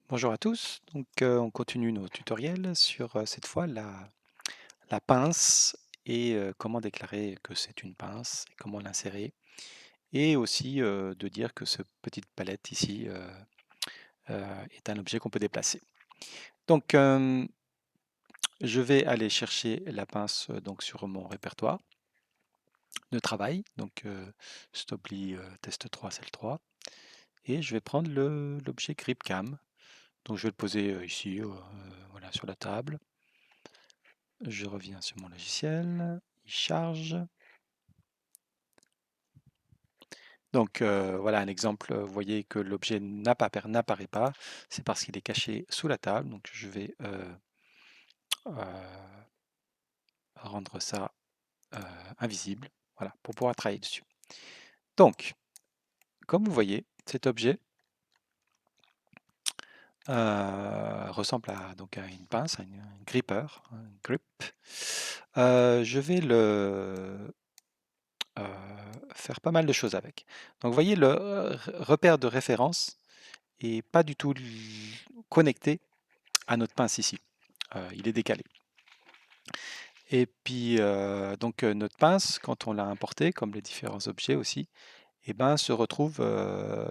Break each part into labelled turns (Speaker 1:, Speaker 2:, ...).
Speaker 1: Bonjour à tous, on continue nos tutoriels sur cette fois la pince et comment déclarer que c'est une pince et comment l'insérer et aussi de dire que cette petite palette ici est un objet qu'on peut déplacer. Donc je vais aller chercher la pince donc sur mon répertoire de travail, donc Stobly test 3 cell 3 et je vais prendre l'objet GripCam. Donc je vais le poser ici voilà, sur la table. Je reviens sur mon logiciel, il charge. Donc voilà un exemple, vous voyez que l'objet n'apparaît pas, c'est parce qu'il est caché sous la table. Donc je vais rendre ça invisible, voilà, pour pouvoir travailler dessus. Donc, comme vous voyez, cet objet ressemble donc à une pince, à un gripper, un grip. Je vais le faire pas mal de choses avec. Donc vous voyez le repère de référence est pas du tout connecté à notre pince ici. Il est décalé. Et puis donc notre pince, quand on l'a importé, comme les différents objets aussi, et ben, se retrouve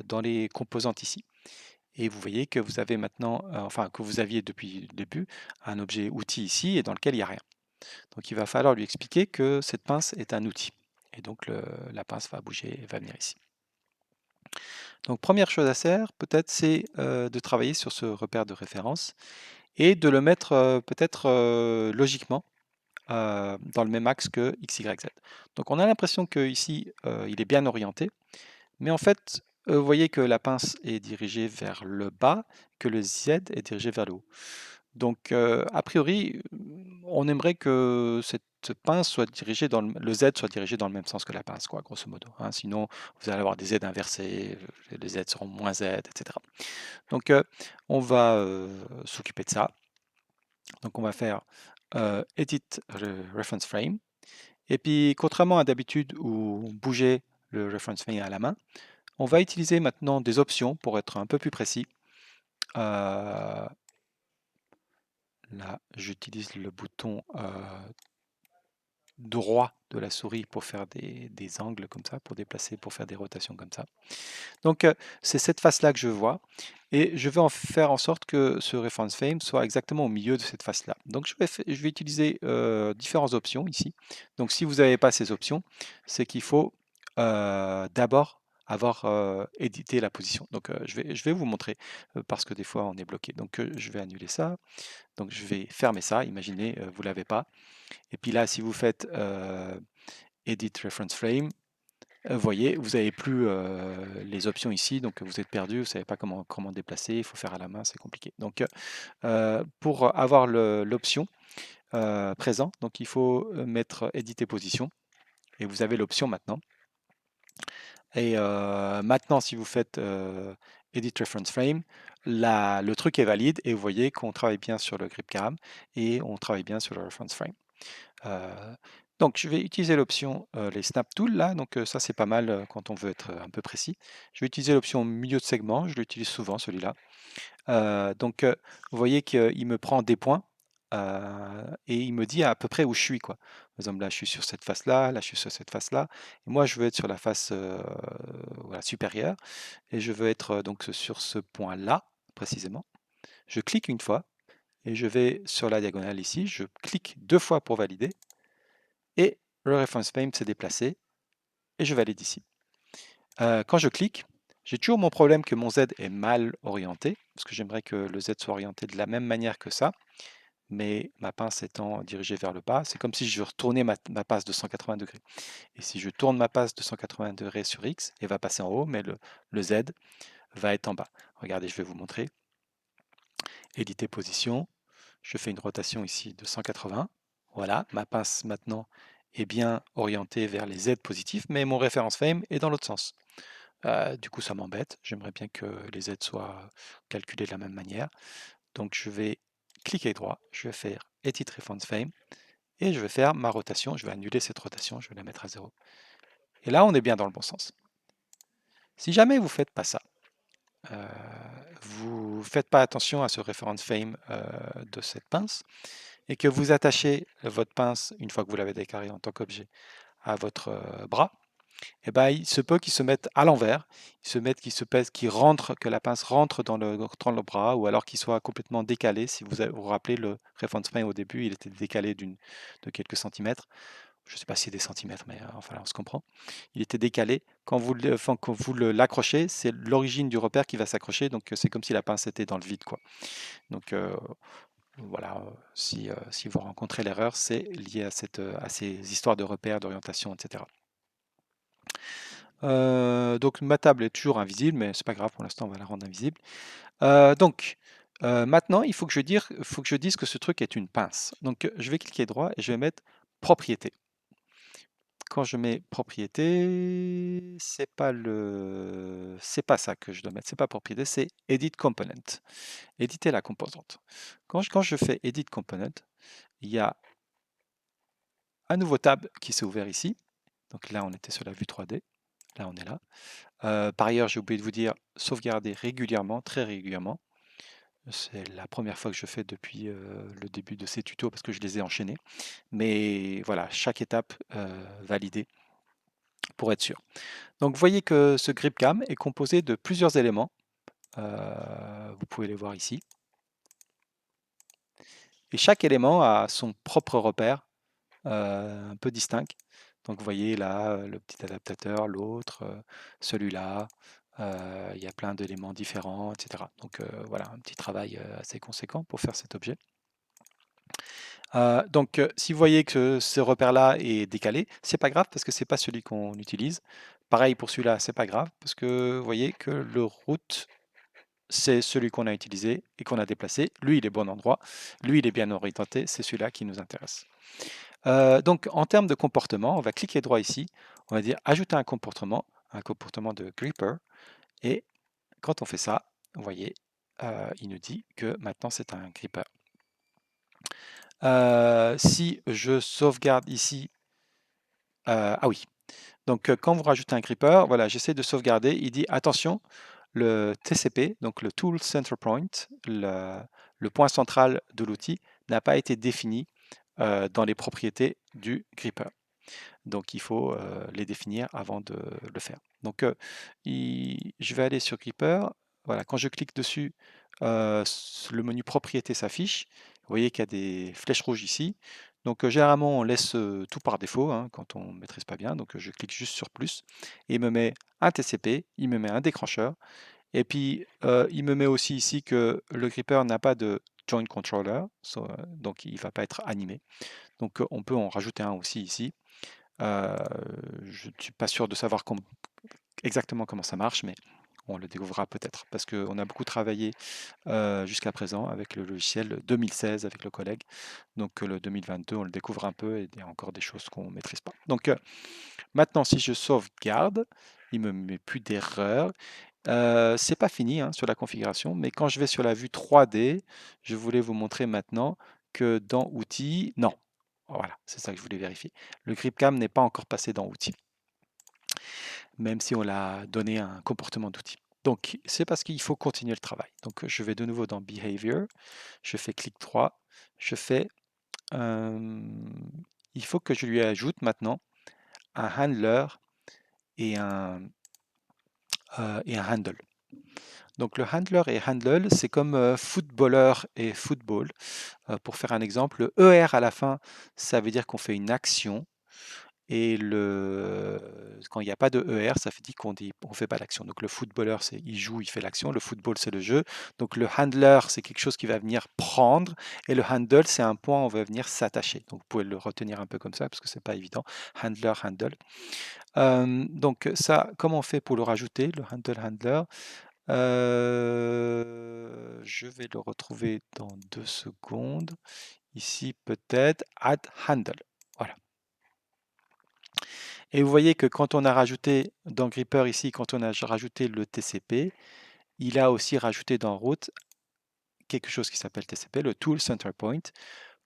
Speaker 1: dans les composantes ici. Et vous voyez que vous avez maintenant, enfin que vous aviez depuis le début, un objet outil ici et dans lequel il n'y a rien. Donc il va falloir lui expliquer que cette pince est un outil. Et donc la pince va bouger et va venir ici. Donc première chose à faire, peut-être, c'est de travailler sur ce repère de référence et de le mettre peut-être logiquement dans le même axe que X, Y, Z. Donc on a l'impression qu'ici, il est bien orienté, mais en fait, vous voyez que la pince est dirigée vers le bas, que le Z est dirigé vers le haut. Donc, a priori, on aimerait que cette pince soit dirigée le Z soit dirigé dans le même sens que la pince, quoi, grosso modo, hein. Sinon, vous allez avoir des Z inversés, les Z seront moins Z, etc. Donc, on va s'occuper de ça. Donc, on va faire Edit Reference Frame. Et puis, contrairement à d'habitude où on bougeait le reference frame à la main, on va utiliser maintenant des options pour être un peu plus précis. Là, j'utilise le bouton droit de la souris pour faire des angles comme ça, pour déplacer, pour faire des rotations comme ça. Donc, c'est cette face-là que je vois. Et je vais en faire en sorte que ce reference frame soit exactement au milieu de cette face-là. Donc, je vais utiliser différentes options ici. Donc, si vous n'avez pas ces options, c'est qu'il faut d'abord avoir édité la position. Donc, je vais vous montrer parce que des fois, on est bloqué. Donc, je vais annuler ça. Donc, je vais fermer ça. Imaginez, vous ne l'avez pas. Et puis là, si vous faites Edit Reference Frame, vous voyez, vous n'avez plus les options ici, donc vous êtes perdu, vous ne savez pas comment déplacer, il faut faire à la main, c'est compliqué. Donc pour avoir l'option présent, donc il faut mettre éditer position, et vous avez l'option maintenant. Et maintenant, si vous faites Edit Reference Frame, le truc est valide, et vous voyez qu'on travaille bien sur le grip cam, et on travaille bien sur le reference frame. Donc je vais utiliser l'option les snap tools là, donc ça c'est pas mal quand on veut être un peu précis. Je vais utiliser l'option milieu de segment, je l'utilise souvent celui-là. Donc vous voyez qu'il me prend des points et il me dit à peu près où je suis, quoi. Par exemple là je suis sur cette face là je suis sur cette face là, et moi je veux être sur la face voilà, supérieure, et je veux être donc sur ce point là précisément. Je clique une fois et je vais sur la diagonale ici, je clique deux fois pour valider, et le reference frame s'est déplacé et je valide ici. Quand je clique, j'ai toujours mon problème que mon Z est mal orienté, parce que j'aimerais que le Z soit orienté de la même manière que ça, mais ma pince étant dirigée vers le bas, c'est comme si je retournais ma pince de 180 degrés. Et si je tourne ma pince de 180 degrés sur X, elle va passer en haut, mais le Z va être en bas. Regardez, je vais vous montrer. Éditer position, je fais une rotation ici de 180. Voilà, ma pince maintenant est bien orientée vers les Z positifs, mais mon référence frame est dans l'autre sens. Du coup, ça m'embête. J'aimerais bien que les Z soient calculés de la même manière. Donc, je vais cliquer droit, je vais faire Edit Reference Frame, et je vais faire ma rotation. Je vais annuler cette rotation, je vais la mettre à 0. Et là, on est bien dans le bon sens. Si jamais vous ne faites pas ça, vous faites pas attention à ce reference frame de cette pince et que vous attachez votre pince, une fois que vous l'avez déclaré en tant qu'objet, à votre bras, et ben, il se peut qu'ils se mettent à l'envers, ils se mettent, qu'ils se pèsent, qu'ils rentrent, que la pince rentre dans le bras, ou alors qu'il soit complètement décalé. Si vous vous rappelez, le reference frame au début, il était décalé de quelques centimètres. Je ne sais pas si c'est des centimètres, mais enfin, on se comprend. Il était décalé. Quand vous l'accrochez, c'est l'origine du repère qui va s'accrocher, donc c'est comme si la pince était dans le vide, quoi. Donc voilà, si vous rencontrez l'erreur, c'est lié à ces histoires de repères, d'orientation, etc. Donc ma table est toujours invisible, mais c'est pas grave, pour l'instant on va la rendre invisible. Maintenant il faut que je dise que ce truc est une pince. Donc je vais cliquer droit et je vais mettre propriété. Quand je mets propriété, c'est pas ça que je dois mettre, c'est pas propriété, c'est edit component. Éditer la composante. Quand je fais edit component, il y a un nouveau tab qui s'est ouvert ici. Donc là on était sur la vue 3D, là on est là. Par ailleurs, j'ai oublié de vous dire, sauvegarder régulièrement, très régulièrement. C'est la première fois que je fais depuis le début de ces tutos parce que je les ai enchaînés. Mais voilà, chaque étape validée pour être sûr. Donc vous voyez que ce grip cam est composé de plusieurs éléments. Vous pouvez les voir ici. Et chaque élément a son propre repère un peu distinct. Donc vous voyez là le petit adaptateur, l'autre, celui-là. Il y a plein d'éléments différents, etc. Donc voilà, un petit travail assez conséquent pour faire cet objet. Si vous voyez que ce repère-là est décalé, c'est pas grave parce que c'est pas celui qu'on utilise. Pareil pour celui-là, c'est pas grave parce que vous voyez que le route, c'est celui qu'on a utilisé et qu'on a déplacé. Lui, il est bon endroit. Lui, il est bien orienté. C'est celui-là qui nous intéresse. Donc, en termes de comportement, on va cliquer droit ici. On va dire ajouter un comportement de gripper. Et quand on fait ça, vous voyez, il nous dit que maintenant c'est un gripper. Si je sauvegarde ici, ah oui, donc quand vous rajoutez un gripper, voilà, j'essaie de sauvegarder. Il dit attention, le TCP, donc le Tool Center Point, le point central de l'outil, n'a pas été défini dans les propriétés du gripper. Donc il faut les définir avant de le faire. Donc je vais aller sur Gripper. Voilà, quand je clique dessus, le menu propriété s'affiche. Vous voyez qu'il y a des flèches rouges ici. Donc généralement on laisse tout par défaut hein, quand on ne maîtrise pas bien. Donc je clique juste sur plus et il me met un TCP, il me met un déclencheur. Et puis il me met aussi ici que le gripper n'a pas de joint controller, donc il ne va pas être animé. Donc on peut en rajouter un aussi ici. Je ne suis pas sûr de savoir exactement comment ça marche, mais on le découvrira peut-être parce qu'on a beaucoup travaillé jusqu'à présent avec le logiciel 2016 avec le collègue. Donc le 2022, on le découvre un peu et il y a encore des choses qu'on ne maîtrise pas. Donc maintenant, si je sauvegarde, il ne me met plus d'erreur. C'est pas fini hein, sur la configuration, mais quand je vais sur la vue 3D, je voulais vous montrer maintenant que dans Outils, non. Voilà, c'est ça que je voulais vérifier. Le GripCam n'est pas encore passé dans Outils, même si on l'a donné un comportement d'outil. Donc, c'est parce qu'il faut continuer le travail. Donc, je vais de nouveau dans Behavior, je fais clic droit, je fais... il faut que je lui ajoute maintenant un handler et un handle. Donc le handler et handle, c'est comme footballeur et football. Pour faire un exemple, le ER à la fin, ça veut dire qu'on fait une action. Et quand il n'y a pas de ER, ça veut dire qu'on ne fait pas l'action. Donc le footballeur, il joue, il fait l'action. Le football, c'est le jeu. Donc le handler, c'est quelque chose qui va venir prendre. Et le handle, c'est un point où on va venir s'attacher. Donc vous pouvez le retenir un peu comme ça, parce que c'est pas évident. Handler, handle. Donc ça, comment on fait pour le rajouter, le handle, handler? Je vais le retrouver dans 2 secondes. Ici, peut-être add handle. Voilà. Et vous voyez que quand on a rajouté dans Gripper ici, quand on a rajouté le TCP, il a aussi rajouté dans route quelque chose qui s'appelle TCP, le Tool Center Point,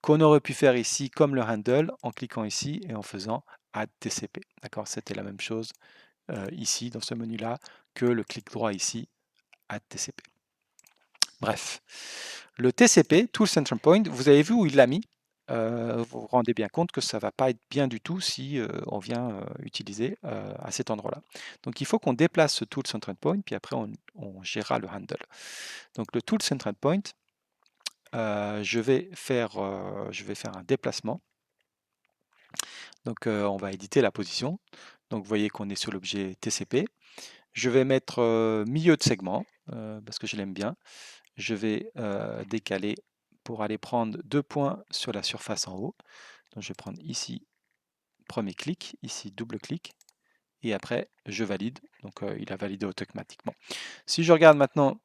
Speaker 1: qu'on aurait pu faire ici comme le handle en cliquant ici et en faisant add TCP. D'accord, c'était la même chose ici dans ce menu-là que le clic droit ici add TCP. Bref, le TCP, Tool Center Point, vous avez vu où il l'a mis. Vous vous rendez bien compte que ça ne va pas être bien du tout si on vient utiliser à cet endroit-là. Donc il faut qu'on déplace ce Tool Center Point, puis après on gérera le handle. Donc le Tool Center Point, je vais faire un déplacement. Donc on va éditer la position. Donc vous voyez qu'on est sur l'objet TCP. Je vais mettre milieu de segment, parce que je l'aime bien. Je vais décaler pour aller prendre 2 points sur la surface en haut. Donc je vais prendre ici, premier clic, ici double clic, et après je valide. Donc il a validé automatiquement. Si je regarde maintenant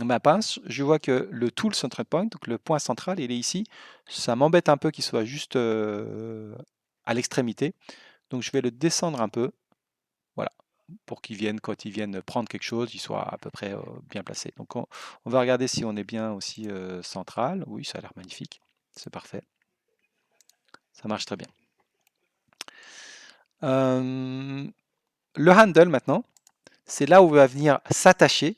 Speaker 1: ma pince, je vois que le tool center point, donc le point central, il est ici. Ça m'embête un peu qu'il soit juste à l'extrémité. Donc je vais le descendre un peu, voilà, pour qu'il vienne, quand il vienne prendre quelque chose, il soit à peu près bien placé. Donc on va regarder si on est bien aussi central. Oui, ça a l'air magnifique. C'est parfait. Ça marche très bien. Le handle maintenant, c'est là où va venir s'attacher.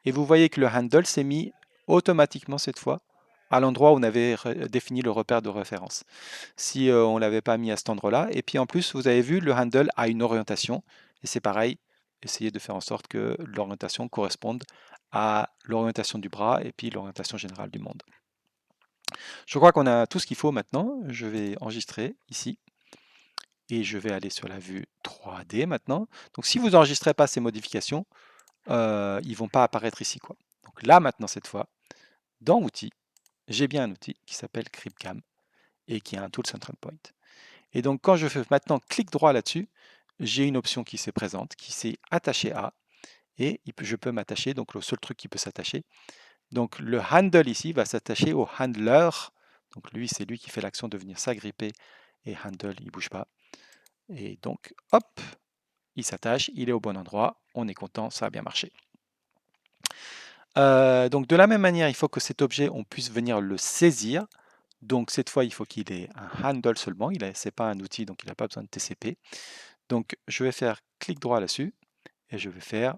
Speaker 1: Et vous voyez que le handle s'est mis automatiquement cette fois à l'endroit où on avait défini le repère de référence. Si on ne l'avait pas mis à cet endroit-là, et puis en plus, vous avez vu, le handle a une orientation, et c'est pareil, essayez de faire en sorte que l'orientation corresponde à l'orientation du bras et puis l'orientation générale du monde. Je crois qu'on a tout ce qu'il faut maintenant. Je vais enregistrer ici et je vais aller sur la vue 3D maintenant. Donc si vous n'enregistrez pas ces modifications, ils ne vont pas apparaître ici, quoi. Donc là maintenant, cette fois, dans Outils, j'ai bien un outil qui s'appelle CryptCam et qui a un Tool Central Point. Et donc quand je fais maintenant clic droit là-dessus, j'ai une option qui s'est présente, qui s'est attachée à, et je peux m'attacher, donc le seul truc qui peut s'attacher. Donc le handle ici va s'attacher au handler. Donc lui, c'est lui qui fait l'action de venir s'agripper, et handle, il ne bouge pas. Et donc, hop, il s'attache, il est au bon endroit, on est content, ça a bien marché. Donc de la même manière, il faut que cet objet, on puisse venir le saisir. Donc cette fois, il faut qu'il ait un handle seulement. Ce n'est pas un outil, donc il n'a pas besoin de TCP. Donc je vais faire clic droit là-dessus et je vais faire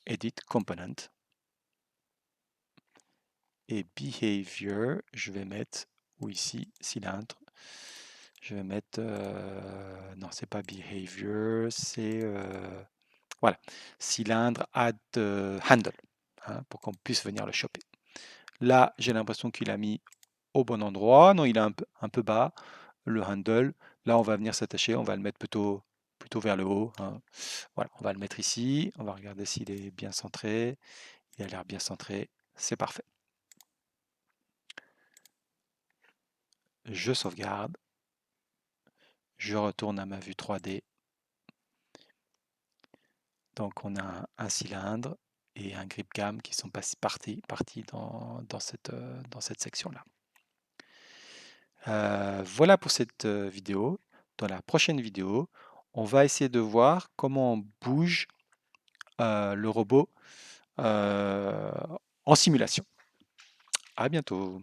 Speaker 1: Edit Component. Et Behavior, je vais mettre, ou ici, cylindre. Je vais mettre, non, c'est pas Behavior, c'est, voilà, cylindre add handle, hein, pour qu'on puisse venir le choper. Là, j'ai l'impression qu'il a mis au bon endroit. Non, il est un peu bas, le handle. Là, on va venir s'attacher, on va le mettre plutôt vers le haut, hein. Voilà, on va le mettre ici. On va regarder s'il est bien centré. Il a l'air bien centré. C'est parfait. Je sauvegarde. Je retourne à ma vue 3D. Donc, on a un cylindre et un grip cam qui sont partis dans cette section-là. Voilà pour cette vidéo. Dans la prochaine vidéo, on va essayer de voir comment on bouge le robot en simulation. À bientôt.